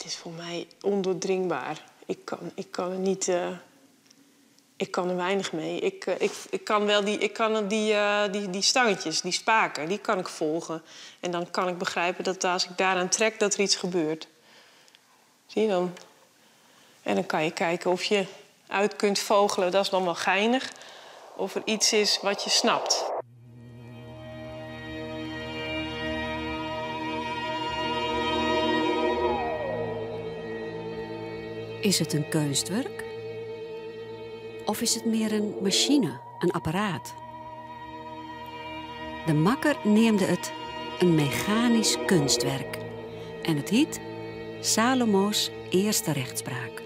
is voor mij ondoordringbaar. Ik kan er niet... Ik kan er weinig mee. Ik kan wel die stangetjes, die spaken, die kan ik volgen. En dan kan ik begrijpen dat als ik daaraan trek, dat er iets gebeurt. Zie je dan? En dan kan je kijken of je uit kunt vogelen, dat is dan wel geinig. Of er iets is wat je snapt. Is het een kunstwerk? Of is het meer een machine, een apparaat? De makker noemde het een mechanisch kunstwerk. En het heet Salomo's eerste rechtspraak.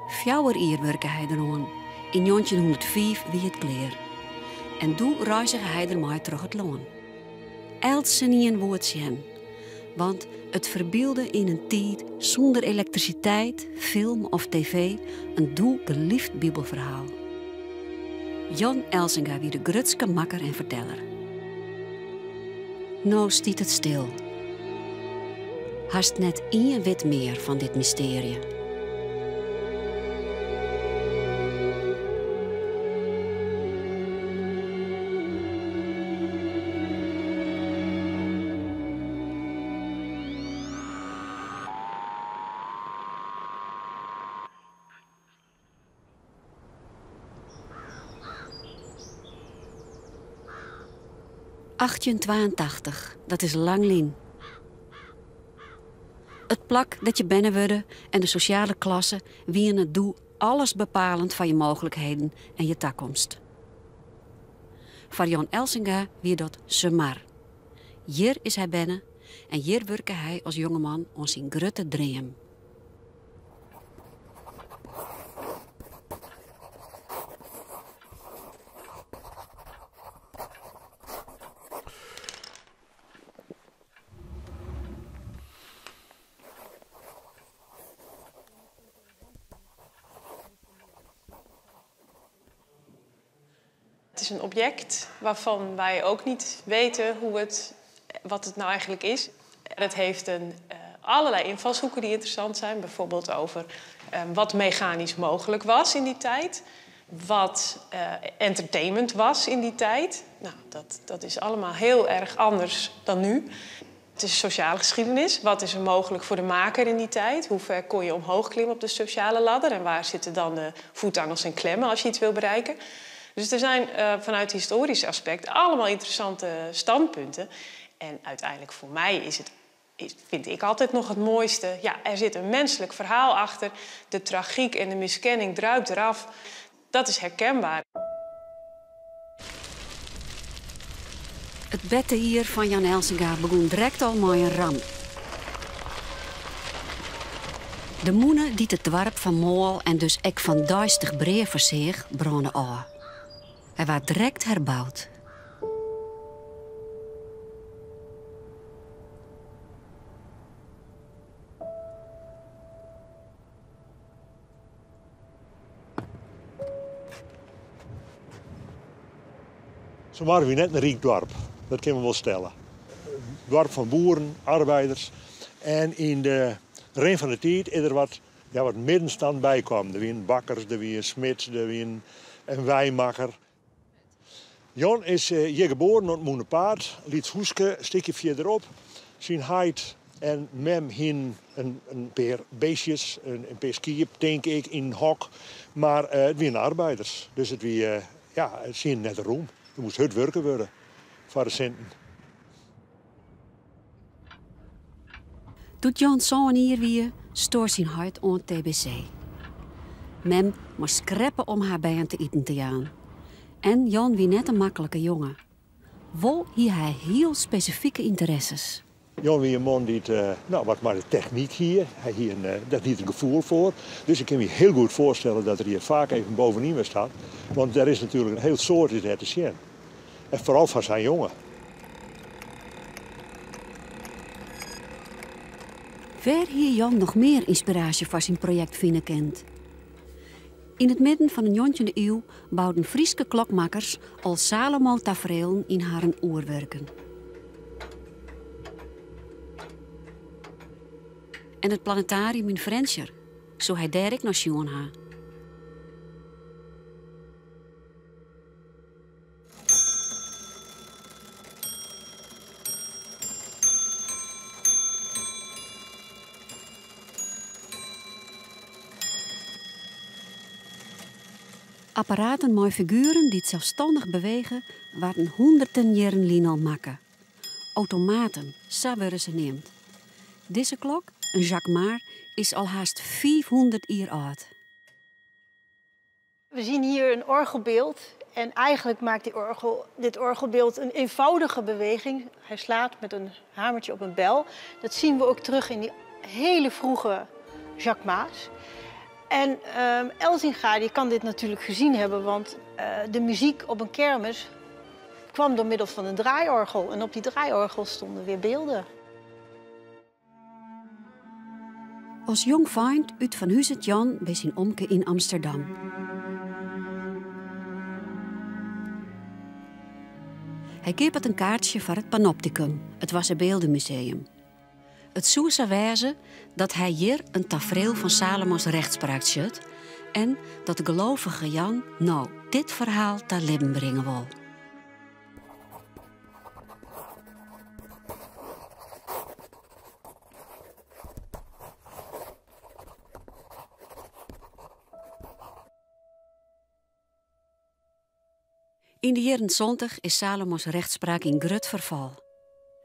Fjouwer jaar werkte hij erom. In 1905 wie het kleer. En toen reisde hij ermee terug het loon. Eltsen niet een woord zien. Want het verbeelde in een tijd zonder elektriciteit, film of tv een doel geliefd bibelverhaal. Jan Elsinga wie de grutske makker en verteller. Nou stiet het stil. Haast net één wit meer van dit mysterie. ...1882, dat is lang lien. Het plak dat je binnen worden en de sociale klasse... wie het doel alles bepalend van je mogelijkheden en je toekomst. Voor Jan Elsinga wie dat semar. Hier is hij binnen en hier werkte hij als jongeman aan zijn grote droom. Het is een object waarvan wij ook niet weten wat het nou eigenlijk is. Het heeft allerlei invalshoeken die interessant zijn. Bijvoorbeeld over wat mechanisch mogelijk was in die tijd. Wat entertainment was in die tijd. Nou, dat is allemaal heel erg anders dan nu. Het is sociale geschiedenis. Wat is er mogelijk voor de maker in die tijd? Hoe ver kon je omhoog klimmen op de sociale ladder? En waar zitten dan de voetangels en klemmen als je iets wil bereiken? Dus er zijn vanuit historisch aspect allemaal interessante standpunten. En uiteindelijk voor mij vind ik altijd nog het mooiste. Ja, er zit een menselijk verhaal achter. De tragiek en de miskenning druipt eraf. Dat is herkenbaar. Het bette hier van Jan Elsinga begon direct al met een ramp. De moene die het dwarp van Mool en dus ook van duistig breer voor zich brandde aan. Hij werd direct herbouwd. Zo waren we net een riek dorp, dat kunnen we wel stellen. Een dorp van boeren, arbeiders. En in de reen van de tijd is er wat middenstand bij kwam. Er waren bakkers, er waren smits, er waren een wijnmaker. Jan is hier geboren op Moenepaard, liet Hoeske, een stukje verderop. Zijn heid en mem hin een paar beestjes, een paar skiën, denk ik, in een hok. Maar het waren arbeiders, dus het zien net een roem. Er moest hard werken worden voor de centen. Toen Jan zo'n hier weer, stoor zijn hart aan TBC. Mem moest skreppen om haar bij hem te eten te gaan. En Jan wie net een makkelijke jongen. Wel hier hij heel specifieke interesses. Jan wie een man die wat maar de techniek hier. Hij hier daar niet een gevoel voor. Dus ik kan me heel goed voorstellen dat er hier vaak even bovenin was staat. Want er is natuurlijk een heel soort in het te zien. En vooral van zijn jongen. Waar hier Jan nog meer inspiratie voor zijn project vinden kent? In het midden van de 19e eeuw bouwden Frieske klokmakkers al Salomo-tafereelen in haar oerwerken. En het planetarium in Frenscher, zo hij Derek nog zien ha. Apparaten met figuren die het zelfstandig bewegen, waren honderden jaren lien al maken. Automaten, zo worden ze neemt. Deze klok, een Jacquemart, is al haast 500 jaar oud. We zien hier een orgelbeeld en eigenlijk maakt dit orgelbeeld een eenvoudige beweging. Hij slaat met een hamertje op een bel. Dat zien we ook terug in die hele vroege Jacquemarts. En Elzinga die kan dit natuurlijk gezien hebben, want de muziek op een kermis kwam door middel van een draaiorgel. En op die draaiorgel stonden weer beelden. Als jong vriend uit van Huizet Jan bij zijn omke in Amsterdam. Hij keep het een kaartje voor het Panopticum, het Wassenbeeldenmuseum. Het zou zo wezen dat hij hier een tafereel van Salomo's rechtspraak zit en dat de gelovige Jan nou dit verhaal te leven brengen wil. In de jaren 20 is Salomo's rechtspraak in grut verval.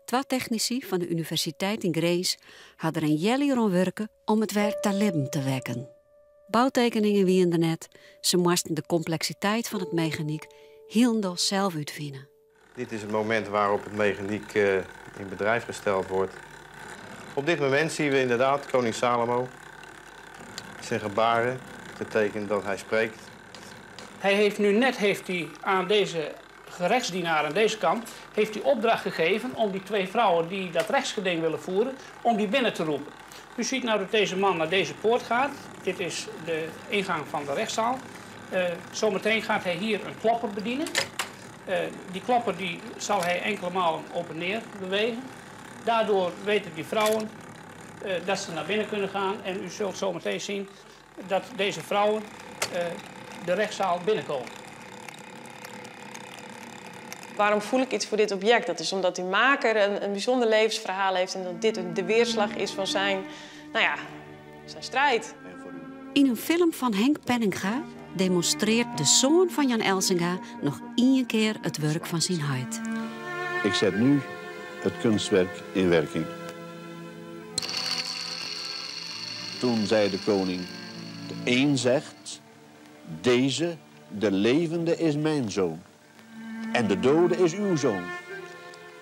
2 technici van de Universiteit in Grace hadden er een jaar aan werken om het werk te leven te wekken. Bouwtekeningen wie er net, ze moesten de complexiteit van het mechaniek heel zelf uitvinden. Dit is het moment waarop het mechaniek in bedrijf gesteld wordt. Op dit moment zien we inderdaad koning Salomo zijn gebaren te tekenen dat hij spreekt. Hij heeft aan deze gerechtsdienaar aan deze kant heeft hij opdracht gegeven om die 2 vrouwen die dat rechtsgeding willen voeren, om die binnen te roepen. U ziet nou dat deze man naar deze poort gaat. Dit is de ingang van de rechtszaal. Zometeen gaat hij hier een klopper bedienen. Die klopper die zal hij enkele malen op en neer bewegen. Daardoor weten die vrouwen dat ze naar binnen kunnen gaan. En u zult zometeen zien dat deze vrouwen de rechtszaal binnenkomen. Waarom voel ik iets voor dit object? Dat is omdat die maker een bijzonder levensverhaal heeft en dat dit de weerslag is van zijn strijd. In een film van Henk Penninga demonstreert de zoon van Jan Elzinga nog 1 keer het werk van zijn huid. Ik zet nu het kunstwerk in werking. Toen zei de koning, de een zegt, deze, de levende, is mijn zoon. En de dode is uw zoon.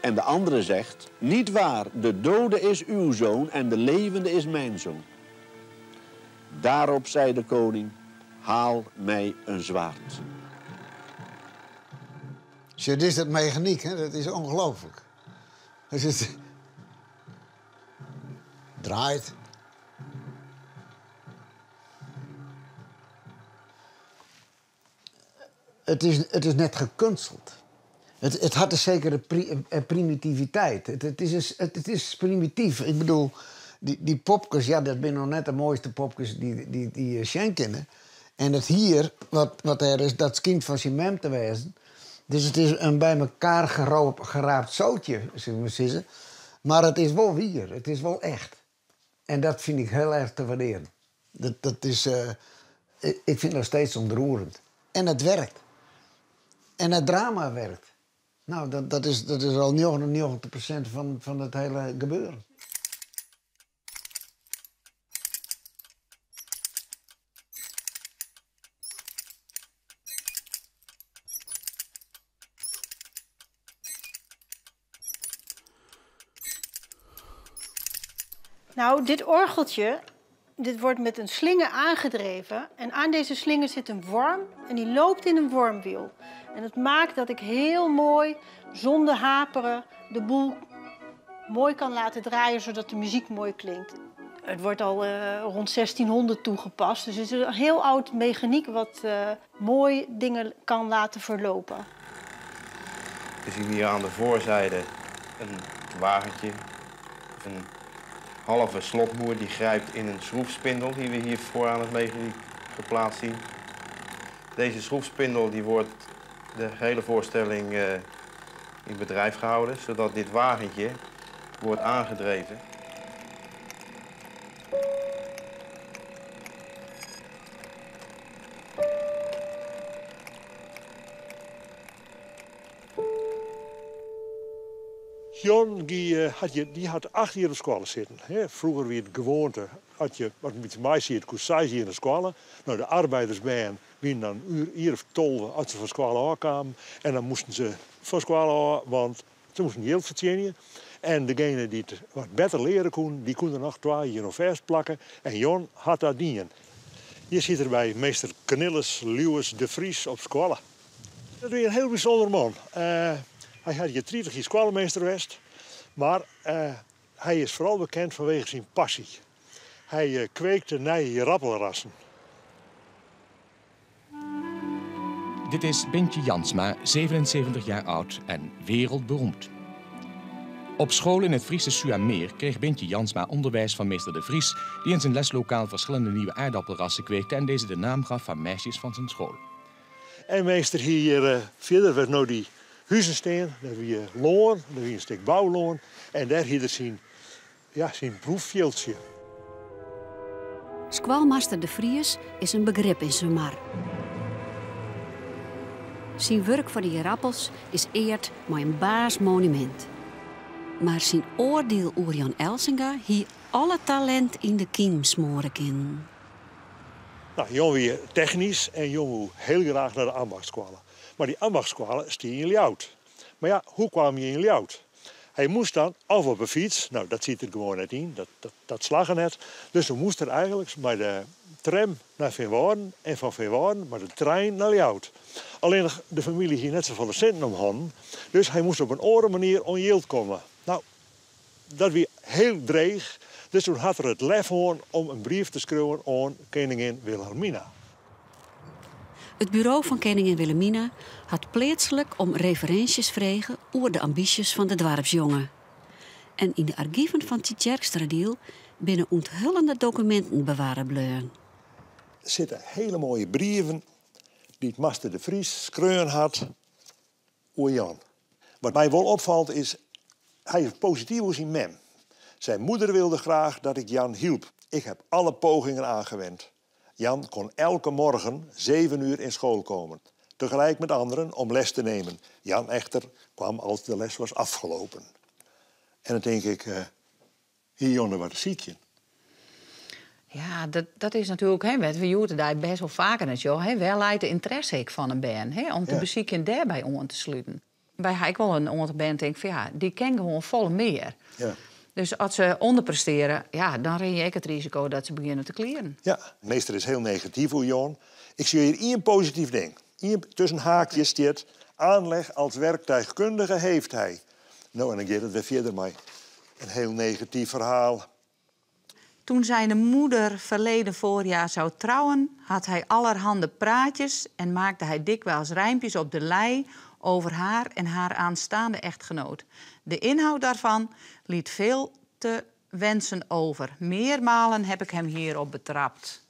En de andere zegt, niet waar, de dode is uw zoon en de levende is mijn zoon. Daarop zei de koning, haal mij een zwaard. Dit is dat mechaniek, hè? Dat is ongelooflijk. Het draait. Het is net gekunsteld. Het had een zekere primitiviteit. Het is primitief. Ik bedoel, die popkes, ja, dat zijn nog net de mooiste popkes die je kennen. En het hier, wat er is, dat schijnt van cement te wezen. Dus het is een bij elkaar geraapt zootje, zullen we zeggen. Maar het is wel wier, het is wel echt. En dat vind ik heel erg te waarderen. Ik vind het nog steeds ontroerend. En het werkt. En het drama werkt. Nou, dat is al 99% van het hele gebeuren. Nou, dit orgeltje, dit wordt met een slinger aangedreven. En aan deze slinger zit een worm en die loopt in een wormwiel. En dat maakt dat ik heel mooi, zonder haperen, de boel mooi kan laten draaien, zodat de muziek mooi klinkt. Het wordt al rond 1600 toegepast. Dus het is een heel oud mechaniek wat mooi dingen kan laten verlopen. We zien hier aan de voorzijde een wagentje. Een halve slotmoer die grijpt in een schroefspindel die we hier voor aan het mechaniek geplaatst zien. Deze schroefspindel die wordt de hele voorstelling in bedrijf gehouden, zodat dit wagentje wordt aangedreven. Jon die had 8 jaar op school zitten. Hè. Vroeger weer de gewoonte, had je wat met mij ziet, kon 6 jaar in de school. Nou, de arbeidersbaan wien dan uur of 12 als ze van school aankwamen. En dan moesten ze van school aan, want ze moesten geld verdienen. En degene die het wat beter leren kon, die konden nog 2 jaar nog vastplakken. En Jon had dat niet. Je ziet er bij meester Cornelis Lewis de Vries op school. Dat is een heel bijzonder man. Hij had je 30 jaar schoolmeester geweest, maar hij is vooral bekend vanwege zijn passie. Hij kweekte nieuwe rappelrassen. Dit is Bintje Jansma, 77 jaar oud en wereldberoemd. Op school in het Friese Suameer kreeg Bintje Jansma onderwijs van meester De Vries, die in zijn leslokaal verschillende nieuwe aardappelrassen kweekte en deze de naam gaf van meisjes van zijn school. En meester hier verder werd nou die huizen daar wie loon, daar wie een stuk bouwloon en daar hier zijn proefveldje. Squalmaster De Vries is een begrip in zijn mar. Zijn werk voor die rappels is eerd met een baas monument. Maar zijn oordeel over Jan Elsinga hier alle talent in de kiem smoren kan. Nou, Jon weer technisch en Jon wil heel graag naar de ambachtscholen. Maar die ambachtscholen staan in Ljout. Maar ja, hoe kwam je in Ljout? Hij moest dan of op een fiets, nou dat ziet er gewoon net in, dat slag er net. Dus we moesten eigenlijk met de tram naar Veenwouden en van Veenwouden met de trein naar Ljout. Alleen de familie hier net zoveel centen om handen, dus hij moest op een andere manier onjild komen. Nou, dat weer heel dreig. Dus toen had er het lef om een brief te schrijven aan koningin Wilhelmina. Het bureau van koningin Wilhelmina had plaatselijk om referenties vregen over de ambities van de dwarpsjongen. En in de archieven van het Tjerkstradiel binnen onthullende documenten bewaren bleven. Er zitten hele mooie brieven die het master De Vries schreeuwen had over Jan. Wat mij wel opvalt is, hij is positief over zijn mem. Zijn moeder wilde graag dat ik Jan hielp. Ik heb alle pogingen aangewend. Jan kon elke morgen 7 uur in school komen. Tegelijk met anderen om les te nemen. Jan echter kwam als de les was afgelopen. En dan denk ik, hier jongen, wat een ziekje. Ja, dat is natuurlijk, we joeten daar best wel vaker net, joh. Wel leidt de interesse van een band, om te bezieken daarbij aan te sluiten. Bij hij ik wel een andere band denk van ja, die ken gewoon vol meer. Ja. Dus als ze onderpresteren, ja, dan ren je ook het risico dat ze beginnen te kleren. Ja, de meester is heel negatief voor Jon. Ik zie hier één positief ding. Tussen haakjes staat, aanleg als werktuigkundige heeft hij. Nou, en dan gaat het weer verder met een heel negatief verhaal. Toen zijn moeder verleden voorjaar zou trouwen, had hij allerhande praatjes en maakte hij dikwijls rijmpjes op de lei over haar en haar aanstaande echtgenoot. De inhoud daarvan liet veel te wensen over. Meermalen heb ik hem hierop betrapt.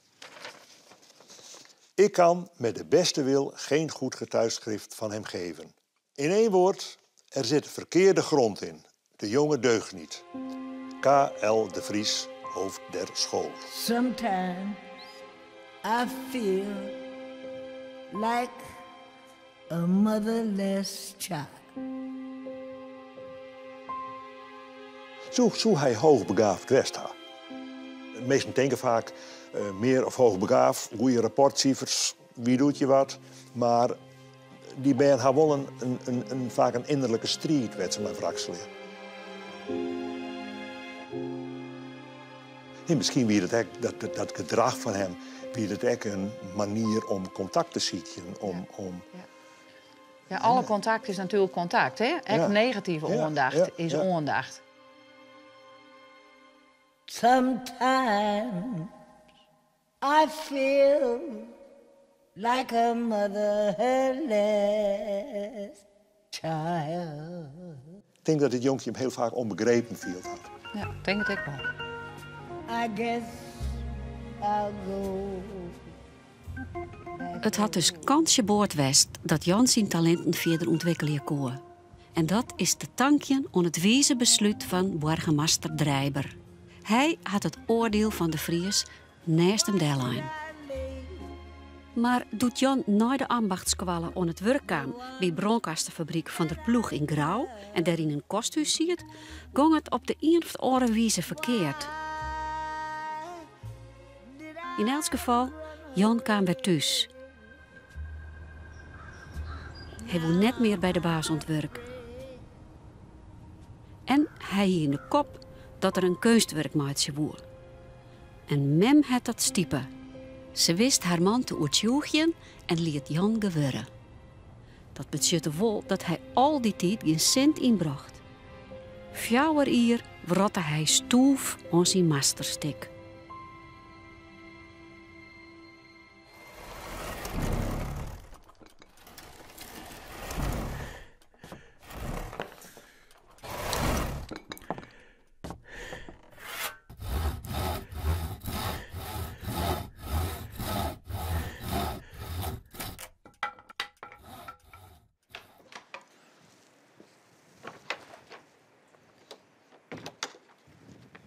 Ik kan met de beste wil geen goed getuigschrift van hem geven. In één woord, er zit verkeerde grond in. De jongen deugt niet. K.L. De Vries, hoofd der school. Sometimes I feel like a motherless child. Zo hij hoogbegaafd geweest had. De meesten denken vaak meer of hoogbegaafd, goede rapportcijfers, wie doet je wat. Maar die band had wel vaak een innerlijke strijd, werd ze maar vrakselen. En misschien wie dat gedrag van hem, wie het ook een manier om contact te zoeken. Ja, alle contact is natuurlijk contact, hè? Negatieve aandacht is aandacht. Sometimes I feel like a motherless child. Ik denk dat het jonkje hem heel vaak onbegrepen viel had. Ja, denk het ook wel. I guess I'll go. Het had dus kansje boord west dat Jan zijn talenten verder ontwikkelen kon. En dat is te danken aan het wijze besluit van burgemeester Drijber. Hij had het oordeel van de Fries naast hem deadline. Maar doet Jan na de ambachtskwallen aan het werk kwam bij de bronkastenfabriek van de Ploeg in Grauw en daar in een kosthuis ziet, ging het op de een of andere wijze verkeerd. In elk geval, Jan kwam weer thuis. Hij wil net meer bij de baas ontwerken. En hij hier in de kop dat er een kunstwerkmaatje woer. En mem had dat stiepen. Ze wist haar man te uitjoegjen en liet Jan gewurren. Dat betekende wel dat hij al die tijd geen cent inbracht. 4 uur wrotte hij stoef aan zijn masterstik.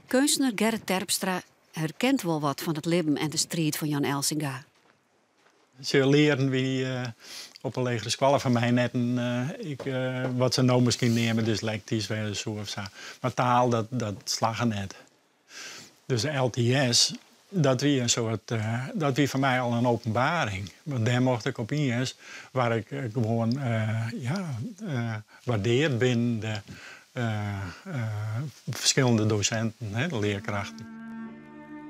Kunstenaar Gerrit Terpstra herkent wel wat van het leven en de strijd van Jan Elsinga. Ze leren wie op een legere squallen van mij net wat ze nou misschien nemen, dyslectisch werden zo of zo. Maar taal, dat slagen net. Dus LTS, dat wie voor mij al een openbaring. Want daar mocht ik op IS, waar ik gewoon waardeerd ben. Verschillende docenten, de leerkrachten.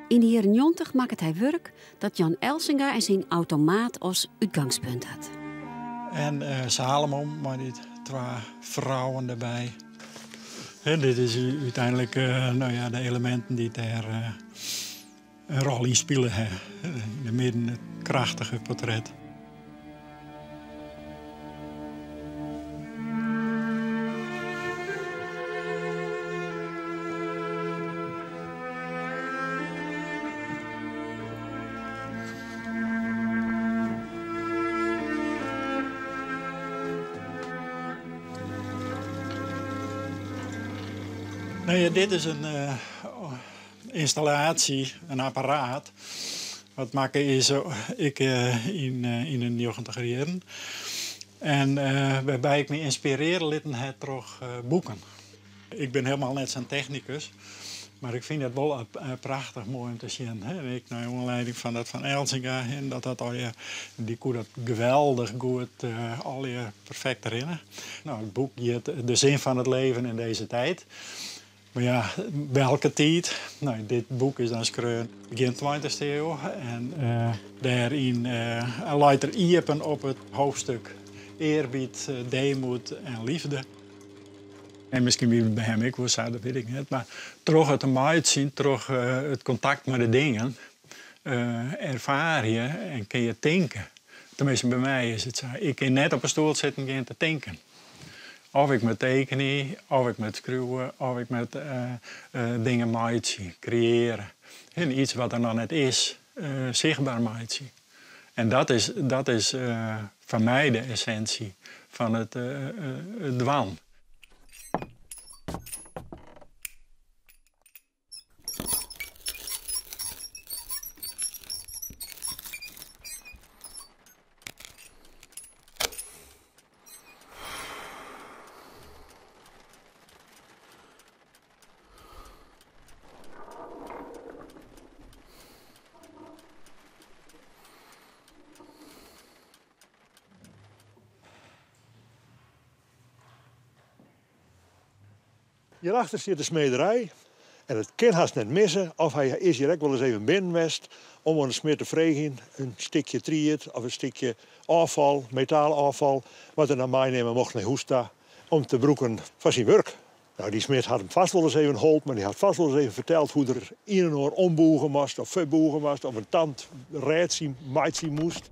In de jaren 90 maakte hij werk dat Jan Elsinga en zijn automaat als uitgangspunt had. En Salomon, maar dit 2 vrouwen erbij. En dit is uiteindelijk de elementen die daar een rol in spelen. In het midden het krachtige portret. Nee, dit is een installatie, een apparaat. Wat maken is ik in de 90 jaren. En waarbij ik me inspireer litten het toch boeken. Ik ben helemaal net zo'n technicus. Maar ik vind het wel prachtig mooi om te zien. Hè? Ik naar aanleiding van dat van Elsinga. En dat al je, die kon dat geweldig goed, al je perfect herinneren. Nou, het boek geeft de zin van het leven in deze tijd. Maar ja, welke tijd? Nou, dit boek is dan geschreven begin 20e eeuw. En daarin leidt er iepen op het hoofdstuk eerbied, deemoed en liefde. En misschien wie bij hem ik was, dat weet ik niet. Maar toch het maat zien, toch het contact met de dingen, ervaar je en kun je denken. Tenminste, bij mij is het zo. Ik kan net op een stoel zitten en te denken. Of ik met tekenen, of ik met schreeuwen, of ik met dingen maatje, creëren. En iets wat er nog net is, zichtbaar maatje. En dat is voor mij de essentie van het dwan. Hierachter zit de smederij. En het kan haast net missen. Of hij is hier ook wel eens even binnen geweest. Om aan de smid te vragen. Een stukje triet of een stukje afval, metaalafval. Wat er naar mij nemen mocht naar Hoesta. Om te broeken van zijn werk. Nou, die smid had hem vast wel eens even geholpen, maar die had vast wel eens even verteld hoe er in en oor omboegen moest of verboegen moest, of een tand reed maatje moest.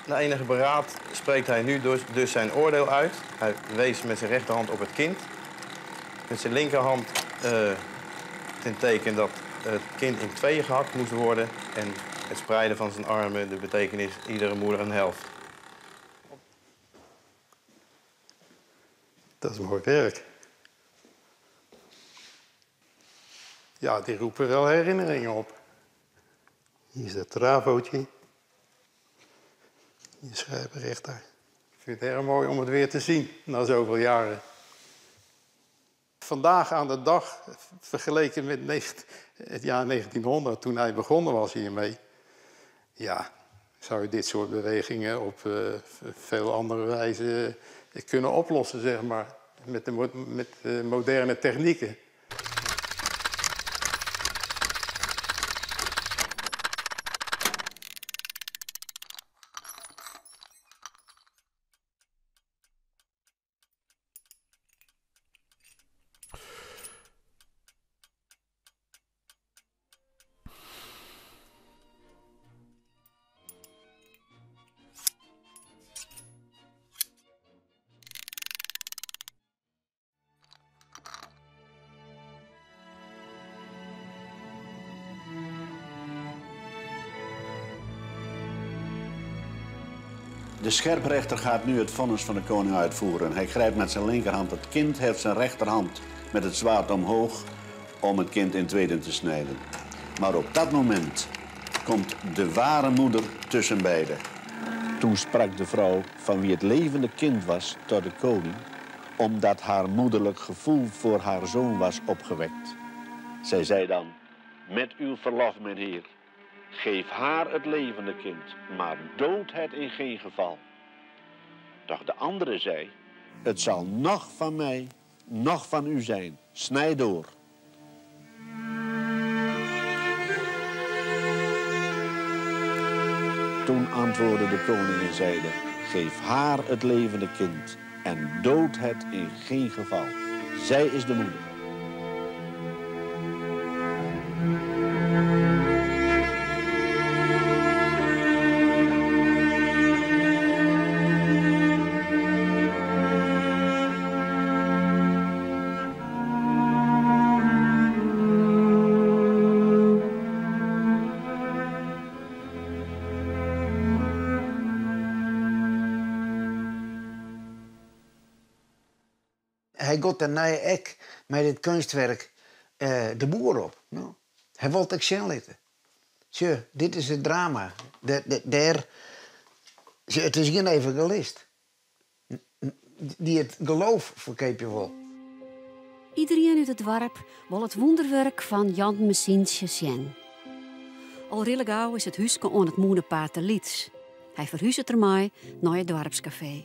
Na enige beraad spreekt hij nu dus zijn oordeel uit. Hij wees met zijn rechterhand op het kind. Met zijn linkerhand ten teken dat het kind in tweeën gehakt moest worden. En het spreiden van zijn armen, de betekenis iedere moeder een helft. Dat is mooi werk. Ja, die roepen wel herinneringen op. Hier is het travootje. Je schrijfrechter. Ik vind het erg mooi om het weer te zien, na zoveel jaren. Vandaag aan de dag, vergeleken met het jaar 1900, toen hij begonnen was hiermee... ja, zou je dit soort bewegingen op veel andere wijze kunnen oplossen, zeg maar. Met de moderne technieken. De scherprechter gaat nu het vonnis van de koning uitvoeren. Hij grijpt met zijn linkerhand het kind, heeft zijn rechterhand met het zwaard omhoog om het kind in tweeën te snijden. Maar op dat moment komt de ware moeder tussen beiden. Toen sprak de vrouw van wie het levende kind was tot de koning, omdat haar moederlijk gevoel voor haar zoon was opgewekt. Zij zei dan, met uw verlof, mijn heer, geef haar het levende kind, maar dood het in geen geval. Doch de andere zei, het zal nog van mij, nog van u zijn. Snij door. Toen antwoordde de koning en zeide, geef haar het levende kind en dood het in geen geval. Zij is de moeder. Hij gaat daarna ook met dit kunstwerk de boer op. Nou, hij wil het zien laten. Zo, dit is het drama. Het is geen evangelist. Die het geloof verkeep je wel. Iedereen uit het dorp wil het wonderwerk van Jan Messiensje zien. Al redelijk gauw is het huisje aan het moederpaard te Lieds. Hij verhuist ermee naar het dorpscafé.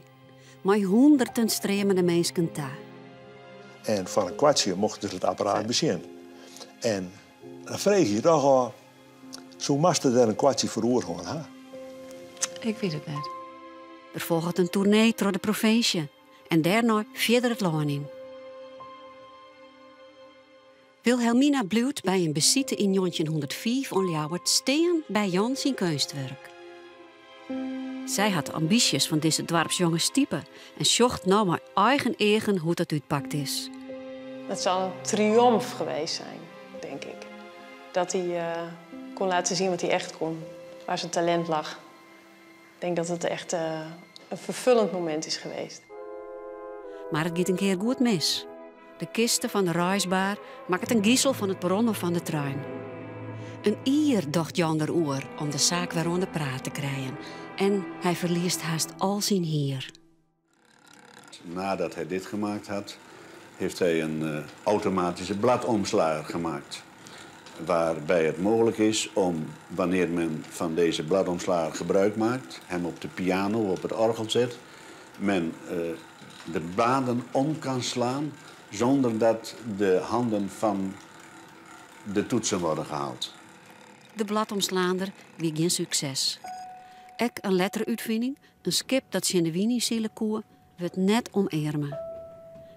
Met honderden stremende mensen daar. En van een kwartje mocht dus het apparaat bezien. En dan vreeg je toch al, zo moest er een kwartje voor gaan, hè? Ik weet het net. Er volgt een tournee door de provincie en daarna verder het land in. Wilhelmina blijft bij een bezitten in 1905 onljouwerd steen bij Jan zijn kunstwerk. Zij had ambities van deze dwarpsjonge type en zocht nou maar eigen hoe dat uitpakt is. Het zal een triomf geweest zijn, denk ik. Dat hij kon laten zien wat hij echt kon, waar zijn talent lag. Ik denk dat het echt een vervullend moment is geweest. Maar het gaat een keer goed mis. De kisten van de reisbaar maakt een giesel van het perron of van de trein. Een ier dacht Jan erover om de zaak weer onder praat te krijgen. En hij verliest haast al zijn heer. Nadat hij dit gemaakt had, heeft hij een automatische bladomslager gemaakt. Waarbij het mogelijk is om, wanneer men van deze bladomslager gebruik maakt, hem op de piano, op het orgel zet, men de bladen om kan slaan zonder dat de handen van de toetsen worden gehaald. De bladomslaander wie geen succes. Ek een letteruitvinding, een skip dat Genuini zielekoe, wordt net omermen.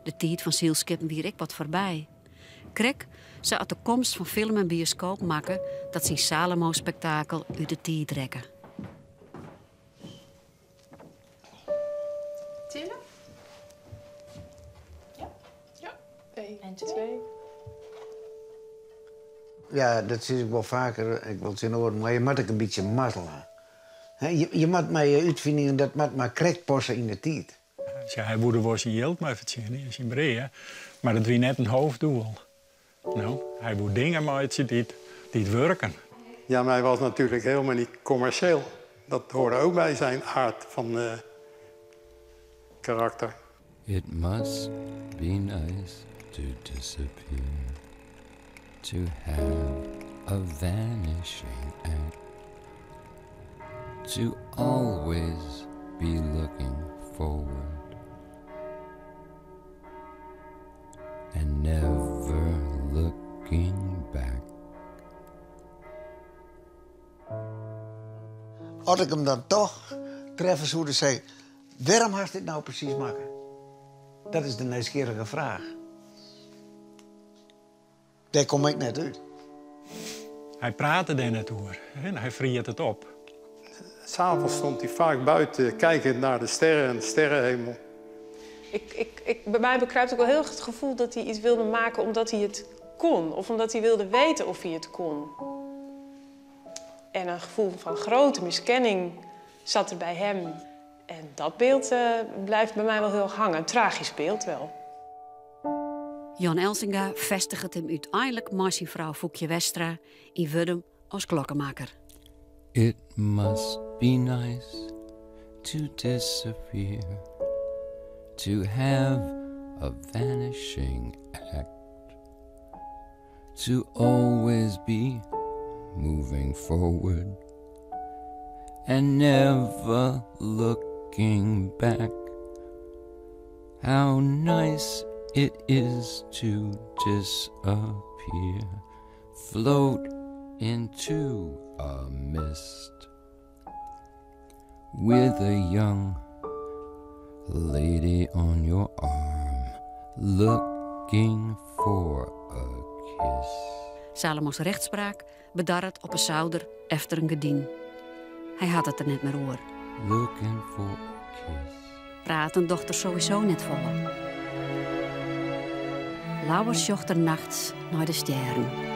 De tijd van zielskippen weer ik wat voorbij. Krek zou uit de komst van film en bioscoop maken dat zijn Salomo-spektakel uit de tijd trekken. Tillen? Ja. 1 en 2. Ja, dat zie ik wel vaker. Ik wil het in orde, maar je moet ook een beetje mazzelen. Je moet met je uitvindingen dat moet maar correct passen in de tijd. Ja, hij wilde wel zijn geld maar verdienen in zijn breed, maar dat was net een hoofddoel. Nou, hij wil dingen maken die werken. Ja, maar hij was natuurlijk helemaal niet commercieel. Dat hoorde ook bij zijn aard van karakter. It must be nice to disappear, to have a vanishing act, to always be looking forward and never looking back. Als ik hem dan toch tref, zou ik zeggen, waarom had je dit nou precies maken? Dat is de nieuwsgierige vraag. Daar kom ik net uit. Hij praatte er net over en hij vriet het op. 'S Avonds stond hij vaak buiten kijkend naar de sterren en de sterrenhemel. Bij mij bekruipt ook wel heel erg het gevoel dat hij iets wilde maken omdat hij het kon. Of omdat hij wilde weten of hij het kon. En een gevoel van grote miskenning zat er bij hem. En dat beeld blijft bij mij wel heel erg hangen. Een tragisch beeld wel. Jan Elsinga vestigt hem uiteindelijk met zijn vrouw Foekje Westra in Wuddum als klokkenmaker. It must be nice to disappear, to have a vanishing act, to always be moving forward and never looking back. How nice it is to disappear, float into a mist with a young lady on your arm, looking for a kiss. Salomo's rechtspraak bedarret op een zouder efter een gedien. Hij had het er net meer oor. Looking for a kiss. Praten dochter sowieso net volle. Lauwers jocht er nachts naar de sterren.